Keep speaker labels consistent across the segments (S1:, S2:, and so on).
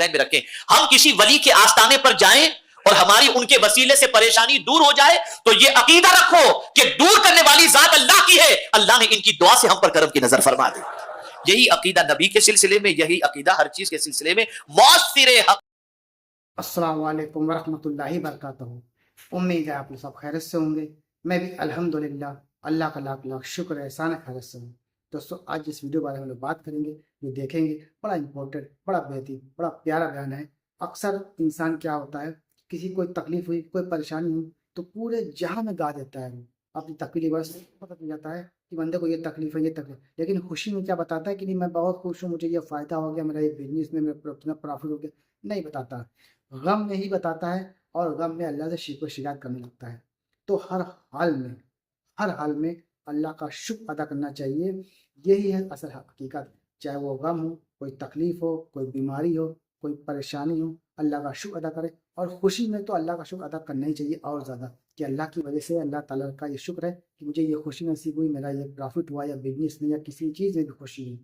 S1: ذہن میں رکھیں، ہم کسی ولی کے آستانے پر جائیں اور ہماری ان کے وسیلے سے پریشانی دور ہو جائے تو یہ عقیدہ رکھو کہ دور کرنے والی ذات اللہ کی ہے، اللہ نے ان کی دعا سے ہم پر کرم کی نظر فرما دی۔ یہی عقیدہ نبی کے سلسلے میں، یہی عقیدہ ہر چیز کے سلسلے میں مؤثر حق۔
S2: السلام علیکم ورحمۃ اللہ وبرکاتہ۔ امید ہے آپ لوگ سب خیرت سے ہوں گے، میں بھی الحمدللہ اللہ کا لاکھ لاکھ شکر احسان خیرت سے ہوں۔ دوستو آج اس ویڈیو بارے میں لوگ بات کریں گے، جو دیکھیں گے بڑا امپورٹنٹ، بڑا بہترین، بڑا پیارا بیان ہے۔ اکثر انسان کیا ہوتا ہے، کسی کوئی تکلیف ہوئی، کوئی پریشانی ہوئی تو پورے جہاں میں گا دیتا ہے، وہ اپنی تکلیف بس پتہ چل جاتا ہے کہ بندے کو یہ تکلیف ہے، یہ تکلیف، لیکن خوشی میں کیا بتاتا ہے کہ نہیں میں بہت خوش ہوں، مجھے یہ فائدہ ہو گیا، میرا یہ بزنس میں اتنا پرافٹ ہو گیا، نہیں بتاتا، غم میں ہی بتاتا ہے، اور غم میں اللہ سے شکر و شکایت کرنے لگتا ہے۔ تو ہر حال میں اللہ کا شکر ادا کرنا چاہیے، یہی ہے اصل حقیقت۔ چاہے وہ غم ہو، کوئی تکلیف ہو، کوئی بیماری ہو، کوئی پریشانی ہو، اللہ کا شکر ادا کرے۔ اور خوشی میں تو اللہ کا شکر ادا کرنا ہی چاہیے، اور زیادہ، کہ اللہ کی وجہ سے اللہ تعالیٰ کا یہ شکر ہے کہ مجھے یہ خوشی نصیب ہوئی، میرا یہ پرافٹ ہوا، یا بزنس میں یا کسی چیز میں بھی خوشی ہوئی،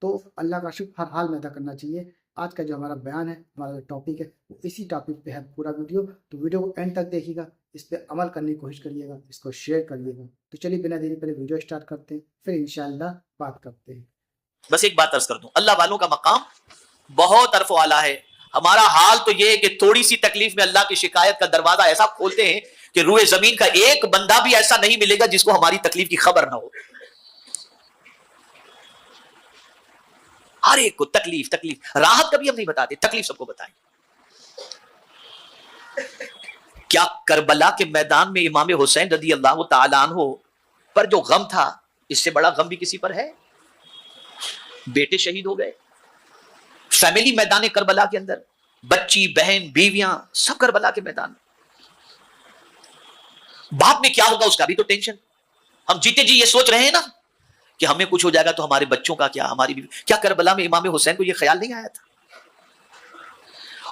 S2: تو اللہ کا شکر ہر حال میں ادا کرنا چاہیے۔ آج کا جو ہمارا بیان ہے، ہمارا ٹاپک ہے، وہ اسی ٹاپک پہ ہے پورا ویڈیو، تو ویڈیو کو اینڈ تک دیکھیے گا، اس پہ عمل کرنے کی کوشش کریے گا، اس کو شیئر کریے گا۔ تو چلیے بنا دیری پہلے ویڈیو سٹارٹ کرتے ہیں، پھر انشاءاللہ بات کرتے ہیں۔
S1: بس ایک بات عرض کر دوں، اللہ والوں کا مقام بہت عرف و اعلیٰ ہے۔ ہمارا حال تو یہ ہے کہ تھوڑی سی تکلیف میں اللہ کی شکایت کا دروازہ ایسا کھولتے ہیں کہ روئے زمین کا ایک بندہ بھی ایسا نہیں ملے گا جس کو ہماری تکلیف کی خبر نہ ہو۔ ہر ایک کو تکلیف، راحت کبھی ہم نہیں بتاتے، تکلیف سب کو بتائیں۔ کیا کربلا کے میدان میں امام حسین رضی اللہ تعالیٰ عنہ پر جو غم تھا، اس سے بڑا غم بھی کسی پر ہے؟ بیٹے شہید ہو گئے، فیملی میدان کربلا کے اندر، بچی، بہن، بیویاں، سب کربلا کے میدان میں۔ بعد میں کیا ہوگا اس کا بھی تو ٹینشن۔ ہم جیتے جی یہ سوچ رہے ہیں نا کہ ہمیں کچھ ہو جائے گا تو ہمارے بچوں کا کیا، ہماری بیوی، کیا کربلا میں امام حسین کو یہ خیال نہیں آیا تھا؟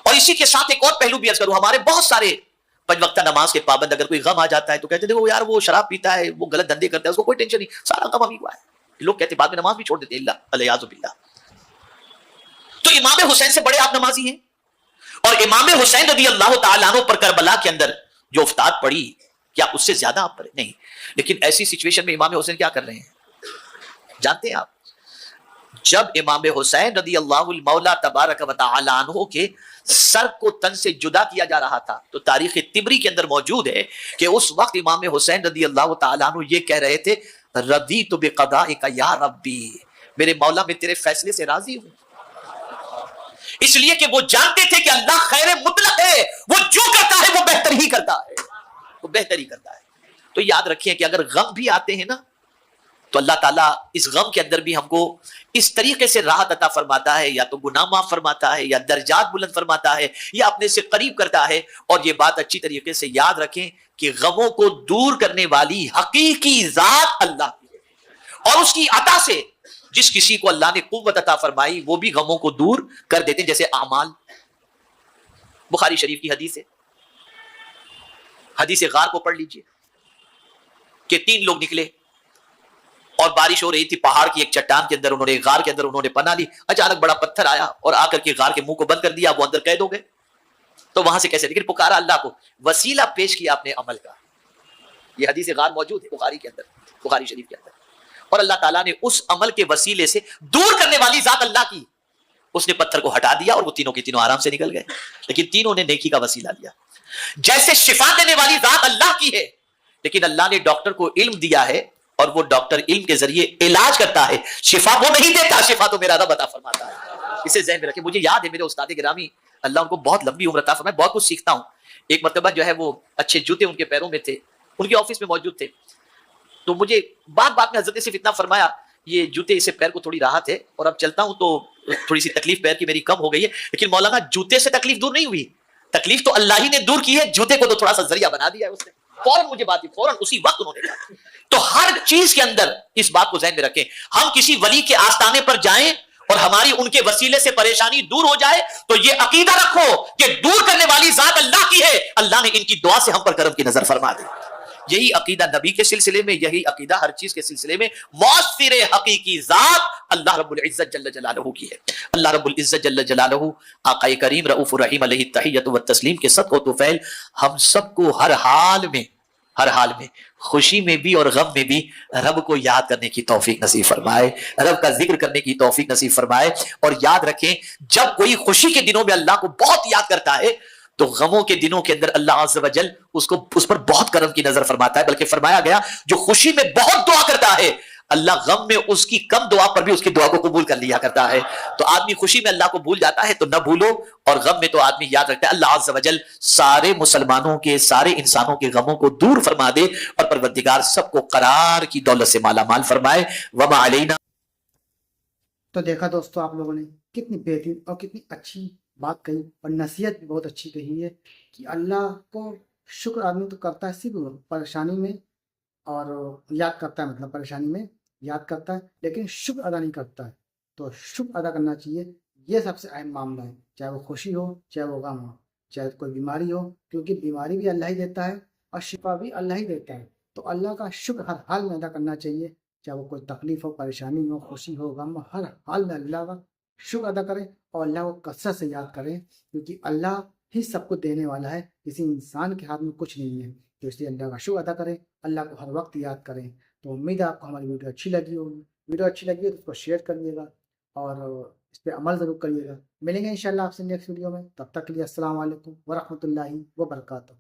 S1: اور اسی کے ساتھ ایک اور پہلو بھی عرض کروں، ہمارے بہت سارے پنج وقتہ نماز کے پابند اگر کوئی غم آ جاتا ہے تو کہتے ہیں وہ یار وہ شراب پیتا ہے، وہ غلط دھندے کرتا ہے، اس کو کوئی ٹینشن نہیں، سارا غم ابھی ہوا ہے۔ لوگ کہتے ہیں بعد میں نماز بھی چھوڑ دیتے ہیں، اللہ الیاذ باللہ۔ تو امام حسین سے بڑے آپ نمازی ہیں، اور امام حسین رضی اللہ تعالیٰ عنہ پر کربلا کے اندر جو افتاد پڑی، کیا اس سے زیادہ آپ پر نہیں؟ لیکن ایسی سچویشن میں امام حسین کیا کر رہے ہیں جانتے ہیں آپ؟ جب امام حسین رضی اللہ المولا تبارک و تعالی عنہ کے سر کو تن سے جدا کیا جا رہا تھا، تو تاریخ طبری کے اندر موجود ہے کہ اس وقت امام حسین رضی اللہ تعالی عنہ یہ کہہ رہے تھے، رضیت بقضائک یا ربی، میرے مولا میں تیرے فیصلے سے راضی ہوں۔ اس لیے کہ وہ جانتے تھے کہ اللہ خیر مطلق ہے، وہ جو کرتا ہے وہ بہتر ہی کرتا ہے، وہ بہتر ہی کرتا ہے۔ تو یاد رکھیے کہ اگر غم بھی آتے ہیں نا تو اللہ تعالیٰ اس غم کے اندر بھی ہم کو اس طریقے سے راحت عطا فرماتا ہے، یا تو گناہ معاف فرماتا ہے، یا درجات بلند فرماتا ہے، یا اپنے سے قریب کرتا ہے۔ اور یہ بات اچھی طریقے سے یاد رکھیں کہ غموں کو دور کرنے والی حقیقی ذات اللہ کی ہے، اور اس کی عطا سے جس کسی کو اللہ نے قوت عطا فرمائی وہ بھی غموں کو دور کر دیتے ہیں، جیسے اعمال۔ بخاری شریف کی حدیث ہے، حدیث غار کو پڑھ لیجئے کہ 3 لوگ نکلے اور بارش ہو رہی تھی، پہاڑ کی ایک چٹان کے اندر، انہوں نے غار کے اندر انہوں نے پناہ لی، اچانک بڑا پتھر آیا اور آ کر کے غار کے منہ کو بند کر دیا، وہ اندر قید ہو گئے۔ تو وہاں سے کیسے، لیکن پکارا اللہ کو، وسیلہ پیش کیا اپنے عمل کا۔ یہ حدیث غار موجود ہے بخاری کے اندر، بخاری شریف کے اندر۔ اور اللہ تعالیٰ نے اس عمل کے وسیلے سے دور کرنے والی ذات اللہ کی، اس نے پتھر کو ہٹا دیا اور وہ تینوں کے تینوں آرام سے نکل گئے، لیکن تینوں نے نیکی کا وسیلہ لیا۔ جیسے شفا دینے والی ذات اللہ کی ہے، لیکن اللہ نے ڈاکٹر کو علم دیا ہے، اور وہ ڈاکٹر علم کے ذریعے علاج کرتا ہے، شفا وہ نہیں دیتا، شفا تو میرا رب عطا فرماتا ہے۔ اسے ذہن میں رکھیں۔ مجھے یاد ہے میرے استاد گرامی اللہ ان کو بہت لمبی عمر عطا فرمائے، بہت کچھ سیکھتا ہوں۔ ایک مرتبہ جو ہے وہ اچھے جوتے ان کے پیروں میں تھے، ان کے آفس میں موجود تھے، تو مجھے بات میں حضرت نے صرف اتنا فرمایا، یہ جوتے سے پیر کو تھوڑی راحت ہے، اور اب چلتا ہوں تو تھوڑی سی تکلیف پیر کی میری کم ہو گئی ہے، لیکن مولانا جوتے سے تکلیف دور نہیں ہوئی، تکلیف تو اللہ ہی نے دور کی ہے، جوتے کو تو تھوڑا سا ذریعہ بنا دیا ہے اس نے۔ فوراً مجھے بات فوراً اسی وقت انہوں نے کہا۔ تو ہر چیز کے اندر اس بات کو ذہن میں رکھیں، ہم کسی ولی کے آستانے پر جائیں اور ہماری ان کے وسیلے سے پریشانی دور ہو جائے تو یہ عقیدہ رکھو کہ دور کرنے والی ذات اللہ کی ہے، اللہ نے ان کی دعا سے ہم پر کرم کی نظر فرما دی۔ یہی عقیدہ نبی کے سلسلے میں، یہی عقیدہ ہر چیز کے سلسلے میں مؤثر حقیقی ذات اللہ رب العزت جل جلالہ کی ہے۔ اللہ رب العزت جل جلالہ آقا کریم رؤوف الرحیم علیہ التحیۃ والتسلیم کے صدق و طفیل ہم سب کو ہر حال میں خوشی میں بھی اور غم میں بھی رب کو یاد کرنے کی توفیق نصیب فرمائے، رب کا ذکر کرنے کی توفیق نصیب فرمائے۔ اور یاد رکھیں جب کوئی خوشی کے دنوں میں اللہ کو بہت یاد کرتا ہے تو غموں کے دنوں کے اندر اللہ عز و جل اس پر بہت کرم کی نظر فرماتا ہے، بلکہ فرمایا گیا جو خوشی میں بہت دعا کرتا ہے اللہ غم میں اس کی کم دعا پر بھی اس کی دعا کو قبول کر لیا کرتا ہے۔ تو آدمی خوشی میں اللہ کو بھول جاتا ہے تو نہ بھولو، اور غم میں تو آدمی یاد رکھتا ہے۔ اللہ عز و جل سارے مسلمانوں کے، سارے انسانوں کے غموں کو دور فرما دے اور پروردگار سب کو قرار کی دولت سے مالا مال فرمائے۔ وما علینا۔
S2: تو دیکھا دوستو آپ لوگوں نے کتنی بہترین اور کتنی اچھی بات کہی، اور نصیحت بھی بہت اچھی کہی ہے کہ اللہ کو شکر آدمی تو کرتا ہے صرف پریشانی میں، اور یاد کرتا ہے، مطلب پریشانی میں یاد کرتا ہے لیکن شکر ادا نہیں کرتا ہے۔ تو شکر ادا کرنا چاہیے، یہ سب سے اہم معاملہ ہے، چاہے وہ خوشی ہو چاہے وہ غم ہو، چاہے کوئی بیماری ہو، کیونکہ بیماری بھی اللہ ہی دیتا ہے اور شفا بھی اللہ ہی دیتا ہے۔ تو اللہ کا شکر ہر حال میں ادا کرنا چاہیے، چاہے وہ کوئی تکلیف ہو، پریشانی ہو، خوشی ہو، غم ہو، ہر حال میں اللہ کا شکر ادا کریں اور اللہ کو کثرت سے یاد کریں، کیونکہ اللہ ہی سب کو دینے والا ہے، کسی انسان کے ہاتھ میں کچھ نہیں ہے۔ تو اس لیے اللہ کا شکر ادا کریں، اللہ کو ہر وقت یاد کریں۔ تو امید ہے آپ کو ہماری ویڈیو اچھی لگی ہوگی، ویڈیو اچھی لگی ہے تو اس کو شیئر کریے گا اور اس پہ عمل ضرور کریے گا۔ ملیں گے انشاءاللہ آپ سے نیکسٹ ویڈیو میں، تب تک کے لیے السلام علیکم ورحمۃ اللہ وبرکاتہ۔